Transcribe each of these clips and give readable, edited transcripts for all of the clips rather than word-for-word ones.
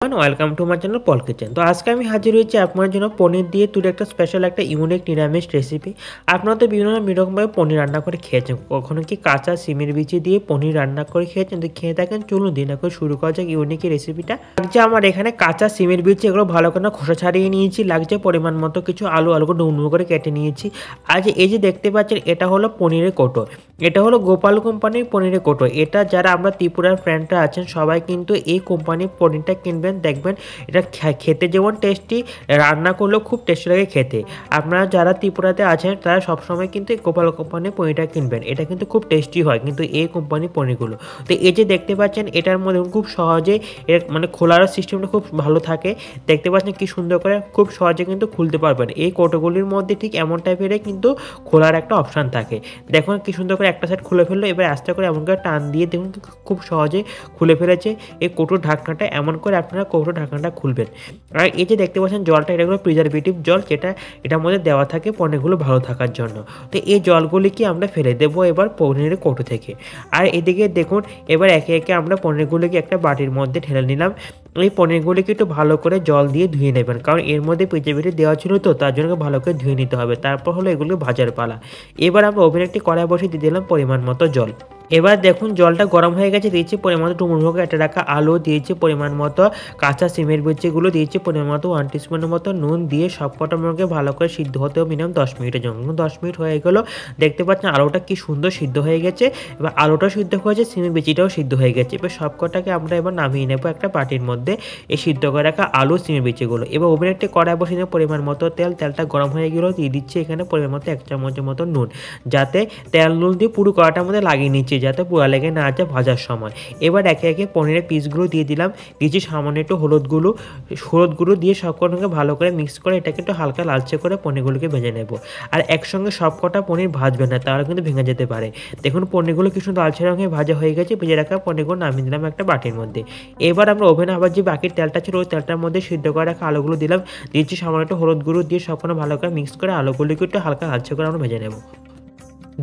Welcome to my channel Paul kitchen. তো আজকে আমি হাজির হয়েছি আপনার জন্য পনির দিয়ে তৈরি একটা স্পেশাল একটা ইউনিক নিরামিষ রেসিপি। আপনারা তো বিভিন্ন রকমভাবে পনির রান্না করে খেয়েছেন, কখনো কি কাঁচা সিমের বিচি দিয়ে পনির রান্না করে খেয়েছেন? তো খেয়ে থাকেন, চলুন দিন এখন শুরু করা যাক ইউনিক এই রেসিপিটা। লাগছে আমার এখানে কাঁচা সিমের বিচি, এগুলো ভালো করে খোসা ছাড়িয়ে নিয়েছি। লাগছে পরিমাণ মতো কিছু আলুগুলো ডুমডুম করে কেটে নিয়েছি। আর এই যে দেখতে পাচ্ছেন, এটা হলো পনিরের কোটো, এটা হলো গোপাল কোম্পানির পনিরের কোটো। এটা যারা আমরা ত্রিপুরার ফ্রেন্ডরা আছেন সবাই কিন্তু এই কোম্পানির পনিরটা কিনবেন, দেখবেন এটা খেতে যেমন টেস্টি, রান্না করলেও খুব টেস্টি লাগে খেতে। আপনারা যারা ত্রিপুরাতে আছেন তারা সবসময় কিন্তু এই গোপাল কোম্পানির পনিরটা কিনবেন, এটা কিন্তু খুব টেস্টি হয় কিন্তু এই কোম্পানির পনিরগুলো। তো এই যে দেখতে পাচ্ছেন, এটার মধ্যে খুব সহজে এর মানে খোলার সিস্টেমটা খুব ভালো থাকে। দেখতে পাচ্ছেন কি সুন্দর করে খুব সহজে কিন্তু খুলতে পারবেন। এই কোটোগুলির মধ্যে ঠিক এমন টাইপের কিন্তু খোলার একটা অপশান থাকে। দেখুন কি সুন্দর করে একটা সাইড খুলে ফেললো, এবার আস্তে করে এমন করে টান দিয়ে দেখুন খুব সহজে খুলে ফেলেছে এই কৌটোর ঢাকনাটা। এমন করে আপনারা কৌটোর ঢাকনাটা খুলবেন। আর এই যে দেখতে পাচ্ছেন জলটা, এটা হলো প্রিজারভেটিভ জল, যেটা এটার মধ্যে দেওয়া থাকে পনিরগুলো ভালো থাকার জন্য। তো এই জলগুলিকে আমরা ফেলে দেবো এবার পনিরের কৌটো থেকে। আর এদিকে দেখুন এবার একে একে আমরা পনিরগুলিকে একটা বাটির মধ্যে ঢেলে নিলাম। এই পনিরগুলিকে একটু ভালো করে জল দিয়ে ধুয়ে নেবেন, কারণ এর মধ্যে প্রিজারভেটিভ দেওয়া ছিল, তো তার জন্য ভালো করে ধুয়ে নিতে হবে। তারপর হলো এগুলো ভাজার পালা। এবার আমরা ওভেনে একটি কড়াই বসিয়ে দিয়ে দিলাম পরিমাণ মতো জল। এবার দেখুন জলটা গরম হয়ে গেছে, দিয়েছি পরিমাণ মতো ডুমুর কেটে রাখা আলু, দিয়েছি পরিমাণ মতো কাঁচা সিমের বিচিগুলো, দিয়েছি পরিমাণ মতো 1 টিস্পুনের মতো নুন দিয়ে সবকটা মুরগি ভালো করে সিদ্ধ হতেও মিনিমাম 10 মিনিটের জন্য। 10 মিনিট হয়ে গেল, দেখতে পাচ্ছেন আলুটা কি সুন্দর সিদ্ধ হয়ে গেছে। এবার আলুটা সিদ্ধ হয়েছে, সিমের বিচিটাও সিদ্ধ হয়ে গেছে। এবার সবকটাকে আমরা এবার নামিয়ে নেবো একটা বাটির মধ্যে এই সিদ্ধ করে রাখা আলু সিমের বিচিগুলো। এবার ওভেনে একটি কড়াই বসিয়ে দিয়ে পরিমাণ মতো তেলটা গরম হয়ে গেল, দিয়ে দিচ্ছি এখানে পরিমাণ মতো 1 চামচের মতো নুন, যাতে তেল নুন দিয়ে পুরো কড়াটার মধ্যে লাগিয়ে নিচ্ছি যাতে পোড়া লেগে না যায় ভাজার সময়। এবার একে একে পনিরের পিসগুলো দিয়ে দিলাম, দিয়েছি সামান্য একটু হলুদ গুঁড়ো দিয়ে সবকটাকে ভালো করে মিক্স করে এটাকে একটু হালকা লালচে করে পনিরগুলোকে ভেজে নেব। আর একসঙ্গে সবকটা পনির ভাজবে না, তাহলে কিন্তু ভেঙে যেতে পারে। দেখুন পনিরগুলো কিছু লালচে রঙে ভাজা হয়ে গেছে, ভেজে রাখা পনিরগুলো নামিয়ে দিলাম একটা বাটির মধ্যে। এবার আমরা ওভেনে আবার যে বাকি তেলটা ছিল ওই তেলটার মধ্যে সিদ্ধ করে রাখা আলুগুলো দিলাম, দিয়েছি সামান্য একটু হলুদ গুঁড়ো দিয়ে সবকটা ভালো করে মিক্স করে আলুগুলোকে একটু হালকা লালচে করে আমরা ভেজে নেব।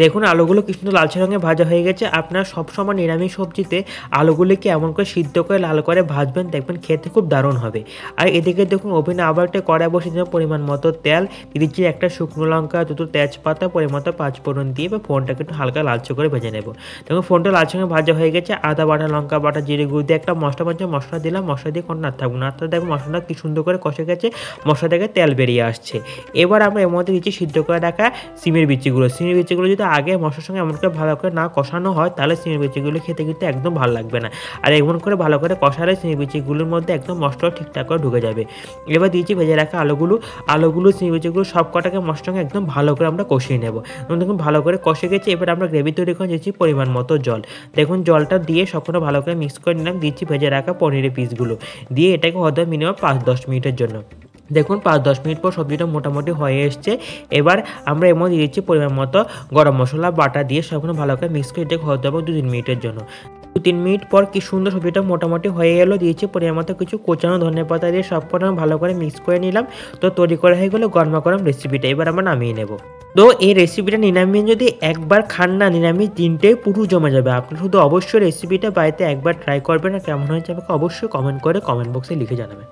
দেখুন আলুগুলো কি সুন্দর লালচে রঙে ভাজা হয়ে গেছে। আপনারা সবসময় নিরামিষ সবজিতে আলুগুলিকে এমন করে সিদ্ধ করে লাল করে ভাজবেন, দেখবেন খেতে খুব দারুণ হবে। আর এদিকে দেখুন ওভেনে আবার একটা কড়াই বসিয়ে দিলাম পরিমাণ মতো তেল, দিচ্ছি একটা শুকনো লঙ্কা, দুটো তেজপাতা, পরিমাণ মতো 5 ফোড়ন দিয়ে এবার ফোড়নটাকে একটু হালকা লালচে করে ভেজে নেব। দেখুন ফোড়নটা লালচে রঙে ভাজা হয়ে গেছে। আদা বাটা, লঙ্কা বাটা, জিরে গুঁড়ো দিয়ে একটা মশলা দিলাম, মশলা দিয়ে কোনো না থাকবো না, দেখুন মশলাটা কি সুন্দর করে কষে গেছে, মশলা থেকে তেল বেরিয়ে আসছে। এবার আমরা এর মধ্যে দিচ্ছি সিদ্ধ করে রাখা সিমের বিচিগুলো যদি আগে মশলার সঙ্গে এমন করে ভালো করে না কষানো হয় তাহলে সিমের বিচিগুলো খেতে কিন্তু একদম ভালো লাগবে না। আর এমন করে ভালো করে কষালে সিমের বিচিগুলোর মধ্যে একদম মশলা ঠিকঠাক করে ঢুকে যাবে। এবার দিয়েছি ভেজে রাখা আলুগুলো সিমের বিচিগুলো সব কটাকে মশলার সঙ্গে একদম ভালো করে আমরা কষিয়ে নেব। দেখুন ভালো করে কষে গেছে। এবার আমরা গ্রেভি তৈরি করে দিচ্ছি পরিমাণ মতো জল। দেখুন জলটা দিয়ে সবকটা ভালো করে মিক্স করে নিলাম, দিচ্ছি ভেজে রাখা পনিরের পিসগুলো দিয়ে এটাকে হতে মিনিমাম 5-10 মিনিটের জন্য। দেখুন 5-10 মিনিট পর সবজিটা মোটামুটি হয়ে এসছে। এবার আমরা এর মধ্যে দিচ্ছি পরিমাণ মতো গরম মশলা বাটা দিয়ে সবগুলো ভালো করে মিক্স করে এটাকে হতে হবে 2-3 মিনিটের জন্য। 2-3 মিনিট পর কি সুন্দর সবজিটা মোটামুটি হয়ে এলো, দিয়েছি পরিমাণ মতো কিছু কোচানো ধনেপাতা দিয়ে সবকটা ভালো করে মিক্স করে নিলাম। তো তৈরি করা হয়ে গেলো গরমা গরম রেসিপিটা। এবার আমরা নামিয়ে নেব। তো এই রেসিপিটা নিরামিষ যদি একবার খান না, নিরামিষ দিনটাই পুরো জমে যাবে। আপনি শুধু অবশ্যই রেসিপিটা বাড়িতে একবার ট্রাই করবেন, আর কেমন হয়েছে আমাকে অবশ্যই কমেন্ট বক্সে লিখে জানাবেন।